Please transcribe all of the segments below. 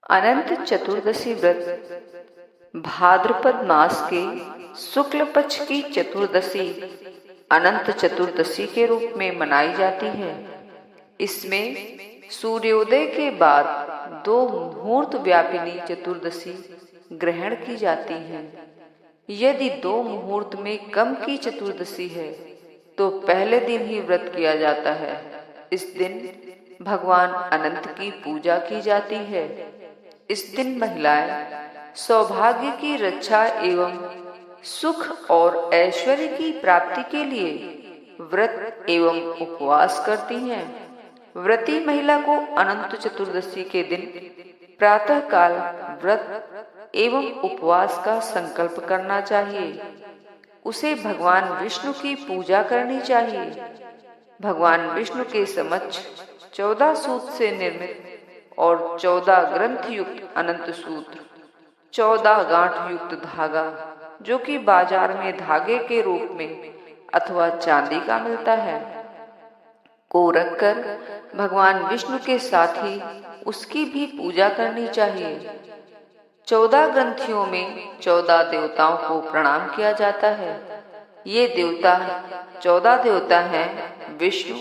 अनंत चतुर्दशी व्रत भाद्रपद मास के शुक्ल पक्ष की चतुर्दशी अनंत चतुर्दशी के रूप में मनाई जाती है। इसमें सूर्योदय के बाद 2 मुहूर्त व्यापिनी चतुर्दशी ग्रहण की जाती है। यदि 2 मुहूर्त में कम की चतुर्दशी है तो पहले दिन ही व्रत किया जाता है। इस दिन भगवान अनंत की पूजा की जाती है। इस दिन महिलाएं सौभाग्य की रक्षा एवं सुख और ऐश्वर्य की प्राप्ति के लिए व्रत एवं उपवास करती हैं। व्रती महिला को अनंत चतुर्दशी के दिन प्रातः काल व्रत एवं उपवास का संकल्प करना चाहिए। उसे भगवान विष्णु की पूजा करनी चाहिए। भगवान विष्णु के समक्ष 14 सूत से निर्मित और 14 ग्रंथ युक्त अनंत सूत्र, 14 गांठ युक्त धागा जो कि बाजार में धागे के रूप में अथवा चांदी का मिलता है, को रखकर भगवान विष्णु के साथ ही उसकी भी पूजा करनी चाहिए। 14 ग्रंथियों में 14 देवताओं को प्रणाम किया जाता है। ये 14 देवता हैं विष्णु,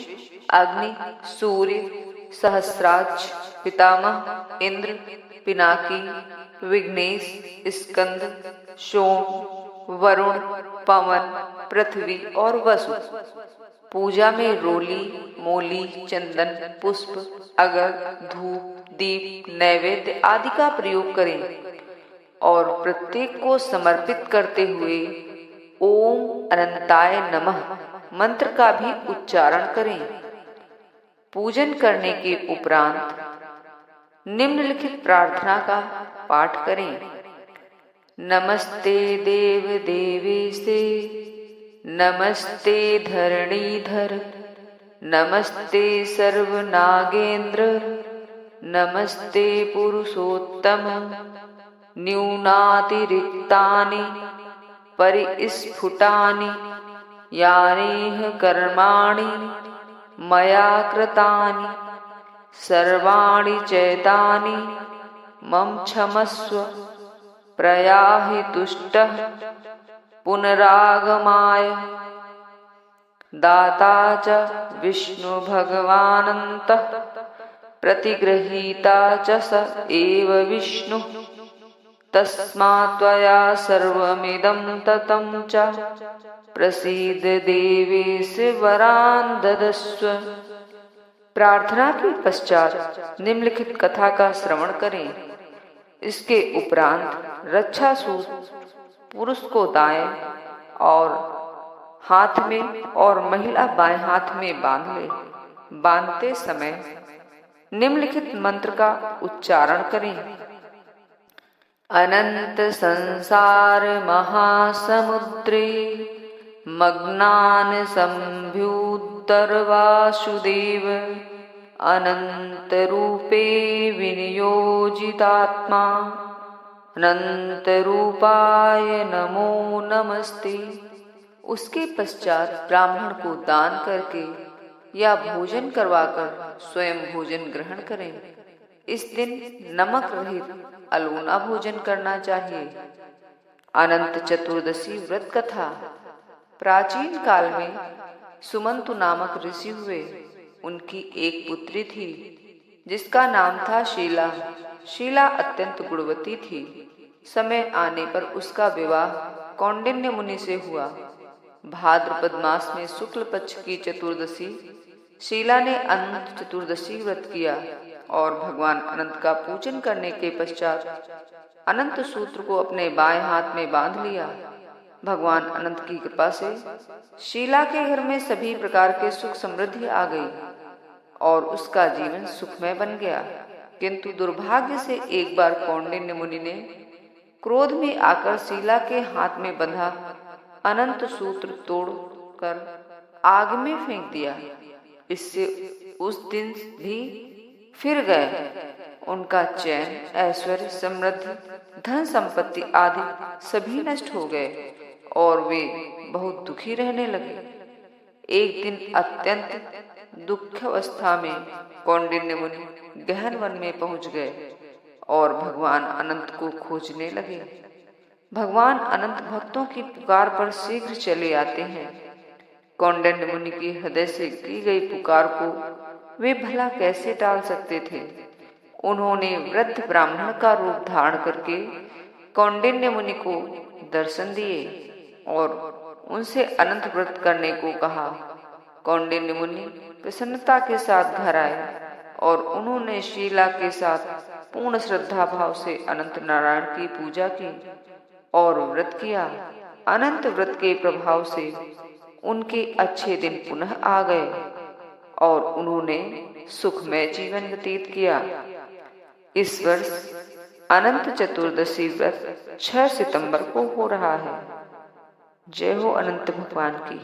अग्नि, सूर्य, सहस्राज, पितामह, इंद्र, पिनाकी, विघ्नेश, स्कंद, सोम, वरुण, पवन, पृथ्वी और वसु। पूजा में रोली, मोली, चंदन, पुष्प, अगर, धूप, दीप, नैवेद्य आदि का प्रयोग करें और प्रत्येक को समर्पित करते हुए ओम अनंताय नमः मंत्र का भी उच्चारण करें। पूजन करने के उपरांत निम्नलिखित प्रार्थना का पाठ करें। नमस्ते देव देवेशे, नमस्ते धरणीधर, नमस्ते सर्वनागेंद्र, नमस्ते पुरुषोत्तम, न्यूनातिरिक्तानि परिस्फुटानि यानि कर्माणि मया कृतानि सर्वाणि चैतानि मम क्षमस्व, प्रयाहि तुष्टः पुनरागमाय। दाता च विष्णु भगवानन्तः, प्रतिगृहीता च स एव विष्णु, तस्मात् त्वया सर्वमिदं ततं च, प्रसीद देवेश वरान् ददस्व। प्रार्थना के पश्चात निम्नलिखित कथा का श्रवण करें। इसके उपरांत रक्षासूत पुरुष को दाएं और हाथ में और महिला बाएं हाथ में बांध ले। बांधते समय निम्नलिखित मंत्र का उच्चारण करें। अनंत संसार महासमुद्रे मग्नान् संभ्युत्तर वासुदेव, अनंत रूपे विनियोजितात्मा, अनंत रूपाय नमो नमस्ते। उसके पश्चात ब्राह्मण को दान करके या भोजन करवाकर स्वयं भोजन ग्रहण करें। इस दिन नमक रहित अलोना भोजन करना चाहिए। अनंत चतुर्दशी व्रत कथा। प्राचीन काल में सुमंतु नामक ऋषि हुए। उनकी एक पुत्री थी जिसका नाम था शीला। शीला अत्यंत गुणवती थी। समय आने पर उसका विवाह कौंडिन्य मुनि से हुआ। भाद्रपद मास में शुक्ल पक्ष की चतुर्दशी शीला ने अनंत चतुर्दशी व्रत किया और भगवान अनंत का पूजन करने के पश्चात अनंत सूत्र को अपने बाएं हाथ में बांध लिया। भगवान अनंत की कृपा से शीला के घर में सभी प्रकार के सुख समृद्धि आ गई और उसका जीवन सुखमय बन गया। किंतु दुर्भाग्य से एक बार कौंडिन्य मुनि ने क्रोध में आकर शीला के हाथ में बंधा अनंत सूत्र तोड़कर आग में फेंक दिया। इससे उस दिन भी फिर गए उनका चैन, ऐश्वर्य, समृद्धि, धन संपत्ति आदि सभी नष्ट हो गए और वे बहुत दुखी रहने लगे। एक दिन अत्यंत दुख अवस्था में कौंडिन्य मुनि गहन वन में पहुंच गए और भगवान अनंत को खोजने लगे। भगवान अनंत भक्तों की पुकार पर शीघ्र चले आते हैं। कौंडिन्य मुनि के हृदय से की गई पुकार को वे भला कैसे टाल सकते थे। उन्होंने वृद्ध ब्राह्मण का रूप धारण करके कौंडिन्य मुनि को दर्शन दिए और उनसे अनंत व्रत करने को कहा। कौंडिन्य मुनि प्रसन्नता के साथ घर आए और उन्होंने शीला के साथ पूर्ण श्रद्धा भाव से अनंत नारायण की पूजा की और व्रत किया। अनंत व्रत के प्रभाव से उनके अच्छे दिन पुनः आ गए और उन्होंने सुखमय जीवन व्यतीत किया। इस वर्ष अनंत चतुर्दशी व्रत 6 सितंबर को हो रहा है। जय हो अनंत भगवान की।